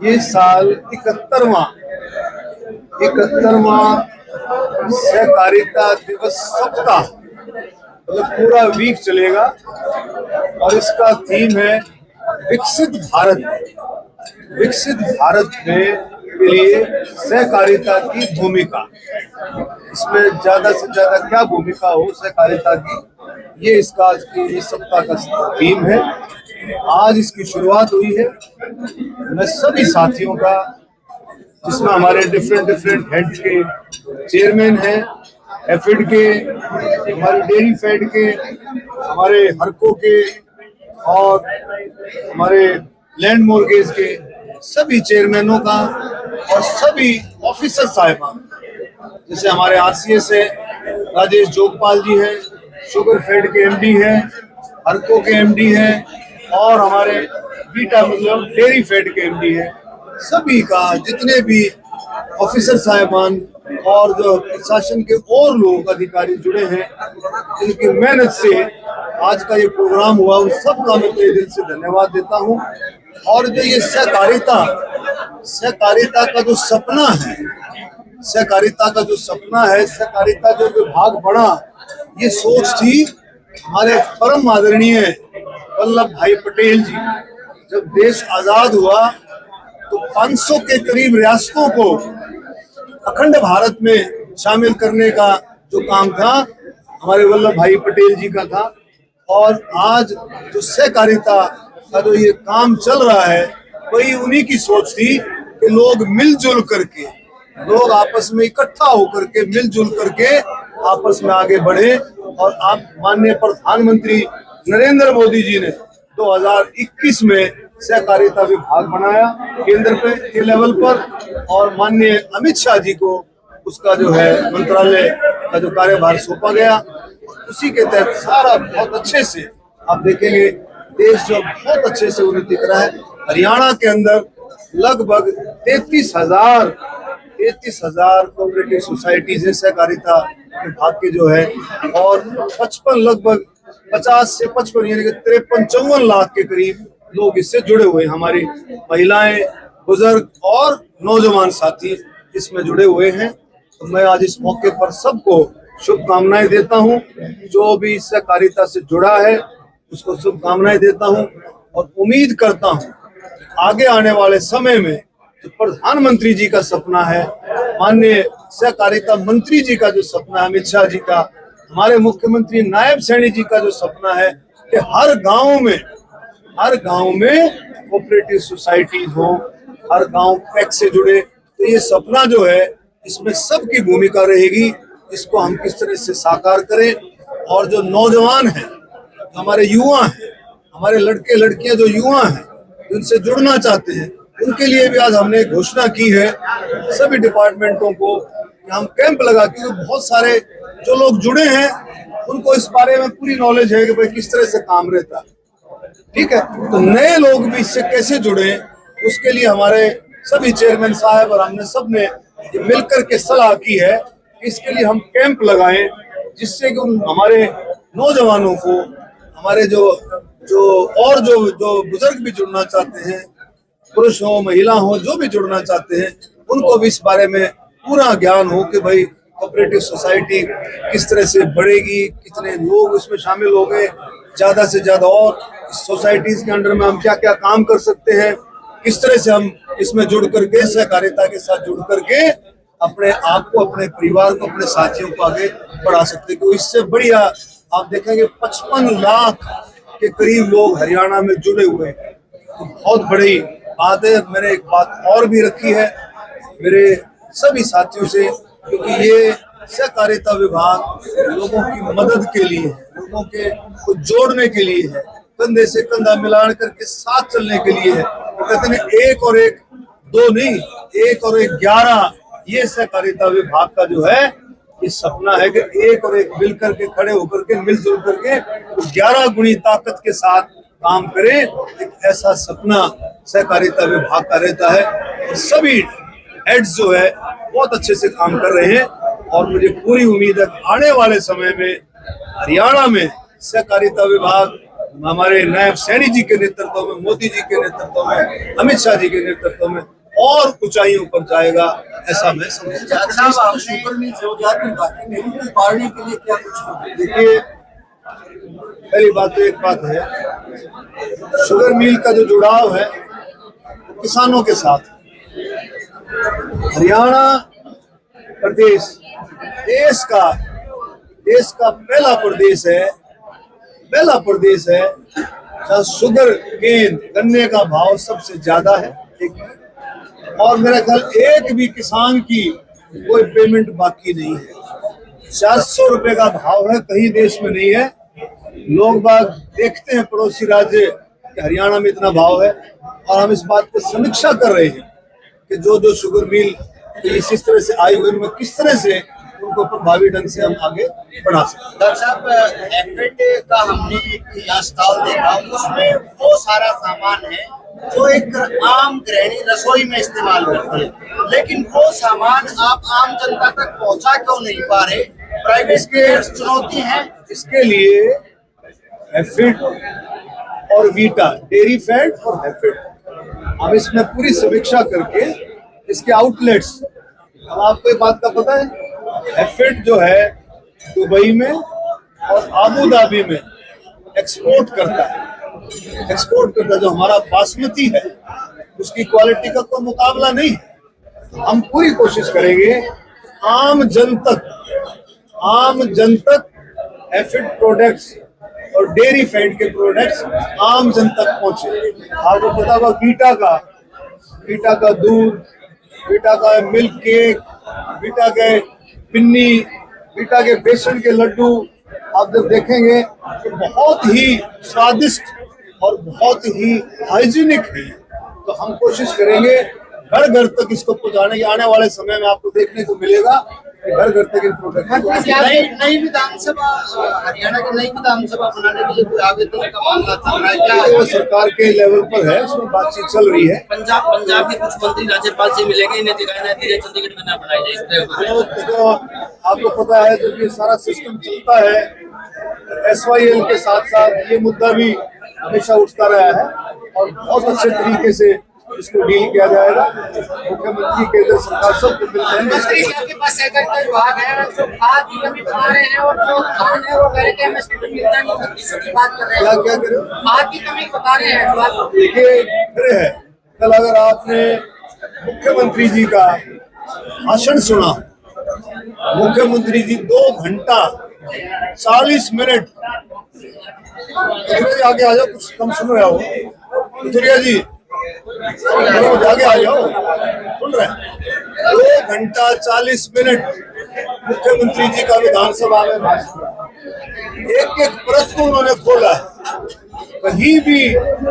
ये साल 71वां सहकारिता दिवस सप्ताह मतलब पूरा वीक चलेगा और इसका थीम है विकसित भारत। विकसित भारत में के लिए सहकारिता की भूमिका। इसमें ज्यादा से ज्यादा क्या भूमिका हो सहकारिता की, ये इसका आज की इस सप्ताह का थीम है। आज इसकी शुरुआत हुई है। मैं सभी साथियों का, जिसमें हमारे डिफरेंट हेड्स के चेयरमैन हैं, एफिड के, हमारे डेयरी फेड के, हमारे हरको के और हमारे लैंड मॉर्गेज के सभी चेयरमैनों का और सभी ऑफिसर साहिबान, जैसे हमारे आरसीएस है, राजेश जोगपाल जी हैं, शुगर फेड के एमडी हैं, हरको के एमडी हैं और हमारे बीटा मतलब डेयरी फेड के एमडी हैं, सभी का जितने भी ऑफिसर साहिबान और जो प्रशासन के और लोग अधिकारी जुड़े हैं, जिनकी मेहनत से आज का ये प्रोग्राम हुआ, उन सब का मैं तहे दिल से धन्यवाद देता हूँ। और जो ये सहकारिता का जो सपना है, सहकारिता जो विभाग बना, ये सोच थी हमारे परम आदरणीय वल्लभ भाई पटेल जी। जब देश आजाद हुआ तो 500 के करीब रियासतों को अखंड भारत में शामिल करने का जो काम था, हमारे वल्लभ भाई पटेल जी का था। और आज जो सहकारिता का जो ये काम चल रहा है, वही उन्हीं की सोच थी कि लोग मिलजुल करके, लोग आपस में इकट्ठा होकर के, मिलजुल करके आपस में आगे बढ़े। और आप माननीय प्रधानमंत्री नरेंद्र मोदी जी ने 2021 में सहकारिता विभाग बनाया केंद्र के लेवल पर, और माननीय अमित शाह जी को उसका जो है मंत्रालय का जो कार्यभार सौंपा गया। उसी के तहत सारा बहुत अच्छे से आप देखेंगे देश जो बहुत अच्छे से उन्नति कर रहा है। हरियाणा के अंदर लगभग 33,000 कोऑपरेटिव सोसाइटीज है सहकारिता विभाग के जो है, और 55 लगभग 50 से 55 यानी कि 53-54 लाख के करीब लोग इससे जुड़े हुए हैं। हमारी महिलाएं, बुजुर्ग और नौजवान साथी इसमें जुड़े हुए हैं। तो मैं आज इस मौके पर सबको शुभकामनाएं देता हूं। जो भी सहकारिता से जुड़ा है उसको शुभकामनाएं देता हूं और उम्मीद करता हूं आगे आने वाले समय में जो प्रधानमंत्री जी का सपना है, माननीय सहकारिता मंत्री जी का जो सपना है, अमित शाह जी का, हमारे मुख्यमंत्री नायब सैनी जी का जो सपना है कि हर गांव में कोऑपरेटिव सोसाइटीज हो, हर गांव पैक्स से जुड़े। तो ये सपना जो है, इसमें सबकी भूमिका रहेगी। इसको हम किस तरह से साकार करें। और जो नौजवान हैं, हमारे युवा हैं, हमारे लड़के लड़कियां जो युवा हैं, उनसे जुड़ना चाहते हैं, उनके लिए भी आज हमने घोषणा की है सभी डिपार्टमेंटों को कि हम कैंप लगा के, बहुत सारे जो लोग जुड़े हैं उनको इस बारे में पूरी नॉलेज है कि भाई किस तरह से काम रहता है, ठीक है। तो नए लोग भी इससे कैसे जुड़े, उसके लिए हमारे सभी चेयरमैन साहब और हमने सब ने मिलकर के सलाह की है कि इसके लिए हम कैंप लगाएं, जिससे कि हमारे नौजवानों को, हमारे जो बुजुर्ग भी जुड़ना चाहते हैं, पुरुष हो महिला हो, जो भी जुड़ना चाहते हैं, उनको भी इस बारे में पूरा ज्ञान हो कि भाई कोऑपरेटिव सोसाइटी किस तरह से बढ़ेगी, कितने लोग उसमें शामिल हो गए, ज्यादा से ज्यादा और इस सोसाइटीज के अंडर में हम क्या क्या काम कर सकते हैं, किस तरह से हम इसमें जुड़ करके, सहकारिता के साथ जुड़ करके अपने आप को, अपने परिवार को, अपने साथियों को आगे बढ़ा सकते हैं। तो इससे बढ़िया आप देखेंगे 55 लाख के करीब लोग हरियाणा में जुड़े हुए हैं, तो बहुत बड़ी बात है। मैंने एक बात और भी रखी है मेरे सभी साथियों से, क्योंकि ये सहकारिता विभाग लोगों की मदद के लिए है, लोगों के को जोड़ने के लिए है, कंधे से कंधा मिलान करके साथ चलने के लिए है। तो कहते हैं 1 और 1 2 नहीं, 1 और 1 11। ये सहकारिता विभाग का जो है ये सपना है कि 1 और 1 मिल करके, खड़े होकर के, मिलजुल करके 11 गुनी ताकत के साथ काम करे। एक ऐसा सपना सहकारिता विभाग का रहता है। और सभी हेड्स जो है बहुत अच्छे से काम कर रहे हैं और मुझे पूरी उम्मीद है आने वाले समय में हरियाणा में सहकारिता विभाग हमारे नायब सैनी जी के नेतृत्व में, मोदी जी के नेतृत्व में, अमित शाह जी के नेतृत्व में और ऊंचाइयों पर जाएगा, ऐसा मैं समझता हूं। देखिए, पहली बात तो एक बात है, शुगर मिल का जो जुड़ाव है किसानों के साथ। हरियाणा प्रदेश देश का पहला प्रदेश है जहाँ शुगर केन गन्ने का भाव सबसे ज्यादा है। और मेरा ख्याल एक भी किसान की कोई पेमेंट बाकी नहीं है। 400 रुपए का भाव है, कहीं देश में नहीं है। लोग बाग देखते हैं पड़ोसी राज्य कि हरियाणा में इतना भाव है, और हम इस बात की समीक्षा कर रहे हैं कि जो शुगर मिल इस तरह से आई हुई, किस तरह से उनको प्रभावी ढंग से हम आगे बढ़ा सकते। डॉक्टर साहब, एफएड का हमने एक स्टॉल देखा, उसमें वो सारा सामान है जो एक आम गृहिणी रसोई में इस्तेमाल होती है, लेकिन वो सामान आप आम जनता तक पहुंचा क्यों नहीं पा रहे? प्राइवेट के चुनौती है। इसके लिए एफिड और वीटा, डेयरी फैट और एफिड, हम इसमें पूरी समीक्षा करके इसके आउटलेट्स, अब आपको एक बात का पता है, एफिड जो है दुबई में और आबू धाबी में एक्सपोर्ट करता है। जो हमारा बासमती है उसकी क्वालिटी का कोई मुकाबला नहीं है। हम पूरी कोशिश करेंगे आम जन तक एफिड प्रोडक्ट्स और डेयरी फैट के प्रोडक्ट्स आम जन तक पहुंचे। आपको पता होगा बीटा का दूध, बीटा का मिल्क केक, बीटा के पिन्नी, बीटा के बेसन के लड्डू आप जब देखेंगे तो बहुत ही स्वादिष्ट और बहुत ही हाइजीनिक है। तो हम कोशिश करेंगे घर घर तक इसको पहुंचाने की। आने वाले समय में आपको देखने को मिलेगा कि घर घर तक इन प्रोडक्ट। नई विधानसभा, हरियाणा की नई विधानसभा बनाने के लिए कोई आवेदन का मामला चल रहा है क्या? वो सरकार के लेवल पर है, उसमें बातचीत चल रही है। पंजाब के कुछ मंत्री राज्यपाल से मिलेंगे, इन्हें दिखाना है चंडीगढ़ में ना बनाई जाए, इस तरह। तो आपको पता है जब ये सारा सिस्टम चलता है, SYL के साथ साथ ये मुद्दा भी हमेशा उठता रहा है और बहुत अच्छे तरीके से इसको डील किया जाएगा। मुख्यमंत्री, केंद्र सरकार सबको मिलते हैं। आपके पास सहकारिता विभाग है, जो खाद की कमी बता रहे हैं और जो धान है वो कह रहे हैं MSP पे मिलता नहीं, 36 की बात कर रहे हैं। क्या करें? खाद की कमी बता रहे हैं। देखिए, फिर है कल अगर आपने मुख्यमंत्री जी का भाषण सुना, मुख्यमंत्री जी 2 घंटा 40 मिनट, आगे आ जाओ, कुछ कम सुन रहे हो पिथुरिया जी, आगे आ जाओ, सुन रहे हैं। 2 घंटा 40 मिनट मुख्यमंत्री जी का विधानसभा में भाषण, एक परत को उन्होंने खोला है। कहीं भी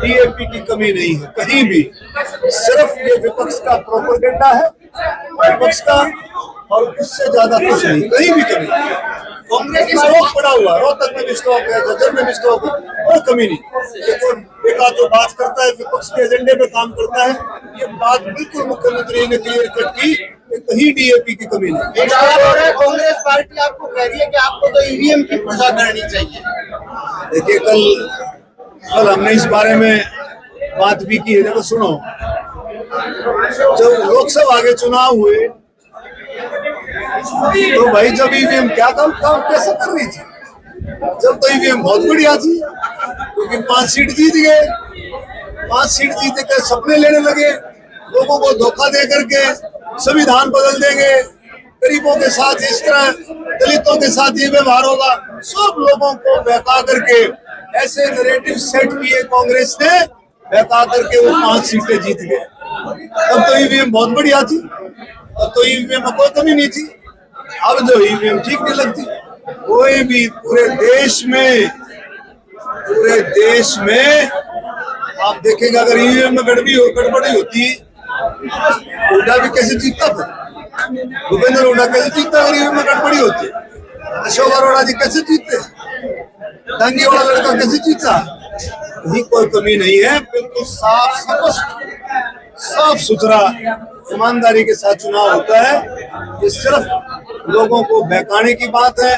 DAP की कमी नहीं है, कहीं भी। सिर्फ ये विपक्ष का प्रोपेगेंडा है, विपक्ष का, और उससे ज्यादा कुछ नहीं, कहीं भी कमी नहीं। कांग्रेस का स्टॉक पड़ा हुआ, रोहतक में भी स्टॉक है, जज्जर में भी स्टॉक है, कोई कमी नहीं। एक जो बात करता है विपक्ष के एजेंडे पे काम करता है, ये बात बिल्कुल मुख्यमंत्री ने क्लियर कट की, कहीं DAP की कमी नहीं। कांग्रेस पार्टी आपको कह रही है कि आपको तो EVM की पूजा करनी चाहिए। देखिए, कल हमने इस बारे में बात भी की है। देखो सुनो, जब लोकसभा के चुनाव हुए तो भाई जब EVM क्या काम कैसे कर रही थी, जब तो EVM बहुत बढ़िया थी, क्योंकि 5 सीट जीत गए। 5 सीट जीत कर सपने लेने लगे, लोगों को धोखा दे करके संविधान बदल देंगे, गरीबों के साथ इस तरह, दलितों के साथ ये व्यवहार होगा, सब लोगों को बहका करके ऐसे नैरेटिव सेट किए कांग्रेस ने, बहका करके वो 5 सीटें जीत गए। तब तो EVM बहुत बढ़िया थी, तब तो EVM में कोई कमी नहीं थी। अब जो EVM ठीक नहीं लगती, कोई भी पूरे देश में आप देखेंगे, अगर EVM में गड़बड़ी होती, हुड्डा भी कैसे जीतता था? भूपेंद्र हुड्डा कैसे जीतता अगर EVM में गड़बड़ी होती? अशोक अरोड़ा जी कैसे जीतते? दंगे वाला लड़का कैसे जीता? कहीं कोई कमी नहीं है, बिल्कुल साफ सुथरा ईमानदारी के साथ चुनाव होता है। ये सिर्फ लोगों को बहकाने की बात है,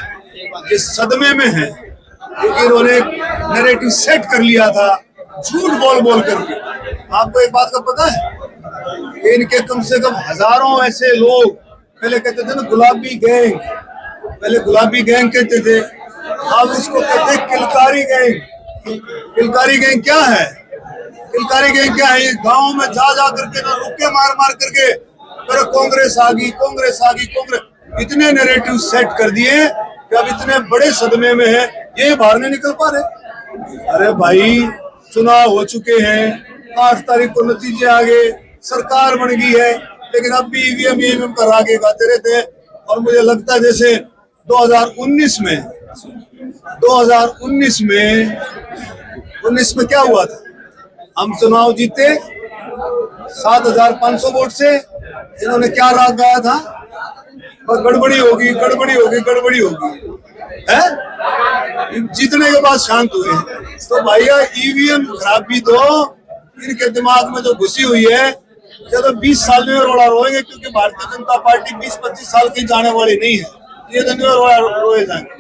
ये सदमे में है क्योंकि इन्होंने नैरेटिव सेट कर लिया था झूठ बोल बोल करके। आपको एक बात का पता है, इनके कम से कम हजारों ऐसे लोग, पहले कहते थे ना गुलाबी गैंग, पहले गुलाबी गैंग कहते थे, अब इसको कहते हैं किलकारी गैंग। किलकारी गैंग क्या है? किलकारी गैंग क्या है? ये गांव में जा करके ना रुके मार मार करके, अरे कांग्रेस आ गई, कांग्रेस आ गई, कांग्रेस। इतने नैरेटिव सेट कर दिए कि अब इतने बड़े सदमे में है, ये बाहर नहीं निकल पा रहे। अरे भाई, चुनाव हो चुके हैं, 8 तारीख को नतीजे आ गए, सरकार बन गई है, लेकिन अब भी ईवीएम पर आगे गाते रहते हैं। और मुझे लगता है जैसे 2019 में क्या हुआ था, हम चुनाव जीते 7,500 वोट से, इन्होंने क्या राग गाया था, गड़बड़ी होगी, गड़बड़ी होगी, गड़बड़ी होगी, है? जीतने के बाद शांत हुए। तो भैया ईवीएम खराबी तो इनके दिमाग में जो घुसी हुई है, जब 20 साल में रोड़ा रोएंगे, क्योंकि भारतीय जनता पार्टी 20-25 साल की जाने वाली नहीं है, ये तो रोए जाएंगे।